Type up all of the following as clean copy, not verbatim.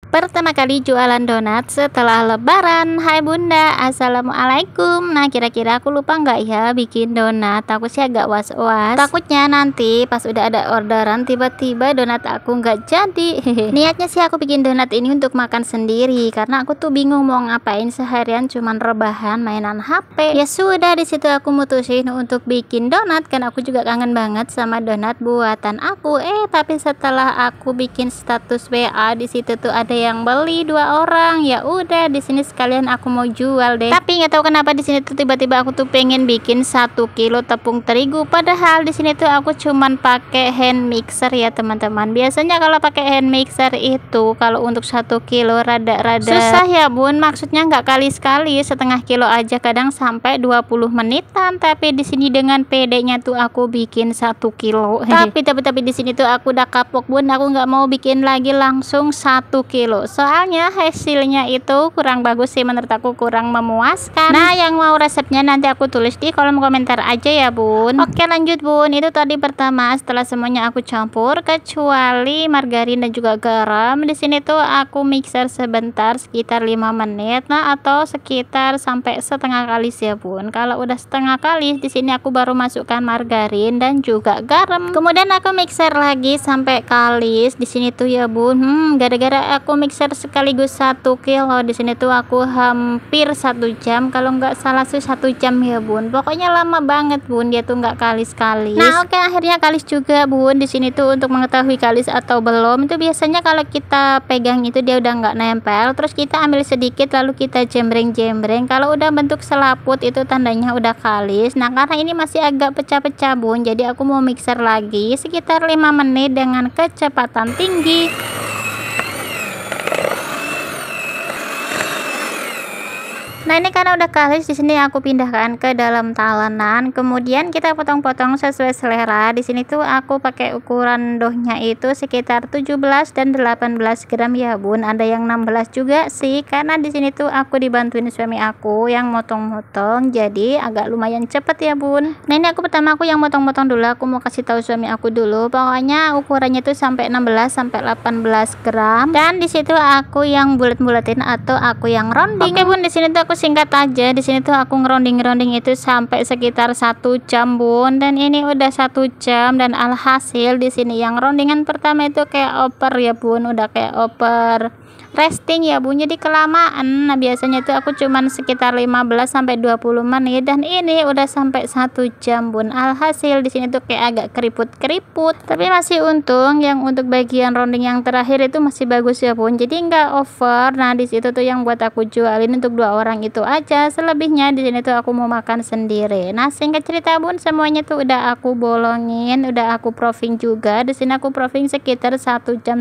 Pertama kali jualan donat setelah lebaran. Hai bunda, assalamualaikum. Nah, kira-kira aku lupa nggak ya bikin donat? Aku sih agak was-was, takutnya nanti pas udah ada orderan tiba-tiba donat aku nggak jadi. Niatnya sih aku bikin donat ini untuk makan sendiri, karena aku tuh bingung mau ngapain seharian cuman rebahan mainan HP. Ya sudah, di situ aku mutusin untuk bikin donat, kan aku juga kangen banget sama donat buatan aku. Tapi setelah aku bikin status WA, di situ tuh ada yang beli 2 orang. Ya udah, di sini sekalian aku mau jual deh. Tapi nggak tahu kenapa di sini tuh tiba-tiba aku tuh pengen bikin 1 kilo tepung terigu, padahal di sini tuh aku cuman pakai hand mixer ya teman-teman. Biasanya kalau pakai hand mixer itu kalau untuk 1 kilo rada-rada susah ya bun, maksudnya nggak kali sekali, setengah kilo aja kadang sampai 20 menitan. Tapi di sini dengan pedenya tuh aku bikin 1 kilo. Tapi di sini tuh aku udah kapok bun, aku nggak mau bikin lagi langsung 1 kilo, soalnya hasilnya itu kurang bagus sih, menurut aku kurang memuaskan. Nah, yang mau resepnya nanti aku tulis di kolom komentar aja ya bun. Oke lanjut bun, itu tadi pertama setelah semuanya aku campur kecuali margarin dan juga garam. Di sini tuh aku mixer sebentar sekitar 5 menit, nah atau sekitar sampai setengah kalis ya bun. Kalau udah setengah kalis di sini aku baru masukkan margarin dan juga garam, kemudian aku mixer lagi sampai kalis di sini tuh ya bun. Gara-gara aku mixer sekaligus 1 kilo, di sini tuh aku hampir 1 jam, kalau nggak salah tuh 1 jam ya bun. Pokoknya lama banget bun, dia tuh nggak kalis-kalis. Nah oke, akhirnya kalis juga bun. Di sini tuh untuk mengetahui kalis atau belum itu biasanya kalau kita pegang itu dia udah nggak nempel, terus kita ambil sedikit lalu kita jembreng-jembreng. Kalau udah bentuk selaput itu tandanya udah kalis. Nah karena ini masih agak pecah-pecah bun, jadi aku mau mixer lagi sekitar 5 menit dengan kecepatan tinggi. Nah ini karena udah kalis, di sini aku pindahkan ke dalam talenan, kemudian kita potong-potong sesuai selera. Di sini tuh aku pakai ukuran dohnya itu sekitar 17 dan 18 gram ya bun. Ada yang 16 juga sih, karena di sini tuh aku dibantuin suami aku yang motong-motong, jadi agak lumayan cepet ya bun. Nah ini aku yang motong-motong dulu, aku mau kasih tahu suami aku dulu. Pokoknya ukurannya tuh sampai 16 sampai 18 gram. Dan di situ aku yang bulet-buletin atau aku yang rounding. Oke bun, di sini tuh aku singkat aja. Di sini tuh aku ngeronding itu sampai sekitar 1 jam bun, dan ini udah 1 jam dan alhasil di sini yang rondingan pertama itu kayak oper ya bun, udah kayak oper resting ya bun, jadi kelamaan. Nah biasanya itu aku cuman sekitar 15 sampai 20 menit, dan ini udah sampai 1 jam bun. Alhasil di sini tuh kayak agak keriput-keriput, tapi masih untung yang untuk bagian rounding yang terakhir itu masih bagus ya bun, jadi nggak over. Nah di situ tuh yang buat aku jualin untuk 2 orang itu aja, selebihnya di sini tuh aku mau makan sendiri. Nah singkat cerita bun, semuanya tuh udah aku bolongin, udah aku proofing juga. Di sini aku proofing sekitar 1,5 jam,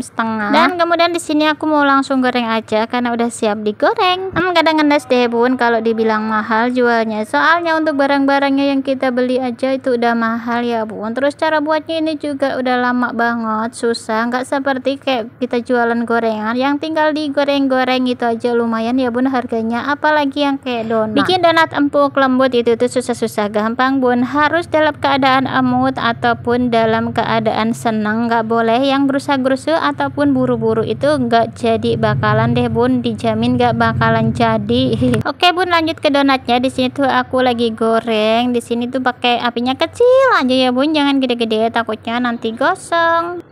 dan kemudian di sini aku mau langsung goreng aja karena udah siap digoreng. Kadang ngenes deh bun kalau dibilang mahal jualnya, soalnya untuk barang-barangnya yang kita beli aja itu udah mahal ya bun. Terus cara buatnya ini juga udah lama banget, susah, nggak seperti kayak kita jualan gorengan yang tinggal digoreng-goreng itu aja lumayan ya bun harganya. Apalagi yang kayak donat, bikin donat empuk lembut itu tuh susah-susah gampang bun, harus dalam keadaan mood ataupun dalam keadaan senang, nggak boleh yang gerusa-gerusu ataupun buru-buru, itu nggak jadi bakalan deh bun, dijamin gak bakalan jadi. Oke bun, lanjut ke donatnya. Di sini tuh aku lagi goreng. Di sini tuh pakai apinya kecil aja ya bun, jangan gede-gede takutnya nanti gosong.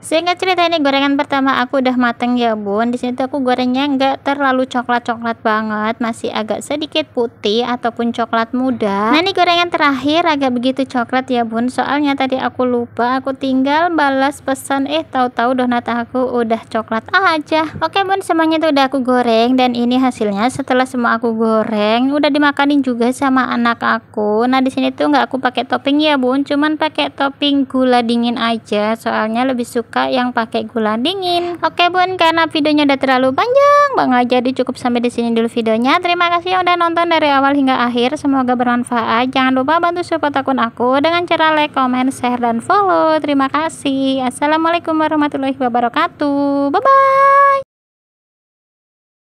Singkat cerita ini gorengan pertama aku udah mateng ya bun. Di sini tuh aku gorengnya nggak terlalu coklat-coklat banget, masih agak sedikit putih ataupun coklat muda. Nah ini gorengan terakhir agak begitu coklat ya bun, soalnya tadi aku lupa, aku tinggal balas pesan, tahu-tahu donat aku udah coklat aja. Oke bun, semuanya tuh udah aku goreng, dan ini hasilnya setelah semua aku goreng udah dimakanin juga sama anak aku. Nah di sini tuh nggak aku pakai topping ya bun, cuman pakai topping gula dingin aja, soalnya lebih suka yang pakai gula dingin. Oke bun, karena videonya udah terlalu panjang banget, jadi cukup sampai di sini dulu videonya. Terima kasih yang udah nonton dari awal hingga akhir, semoga bermanfaat. Jangan lupa bantu support akun aku dengan cara like, comment, share, dan follow. Terima kasih. Assalamualaikum warahmatullahi wabarakatuh. Bye bye.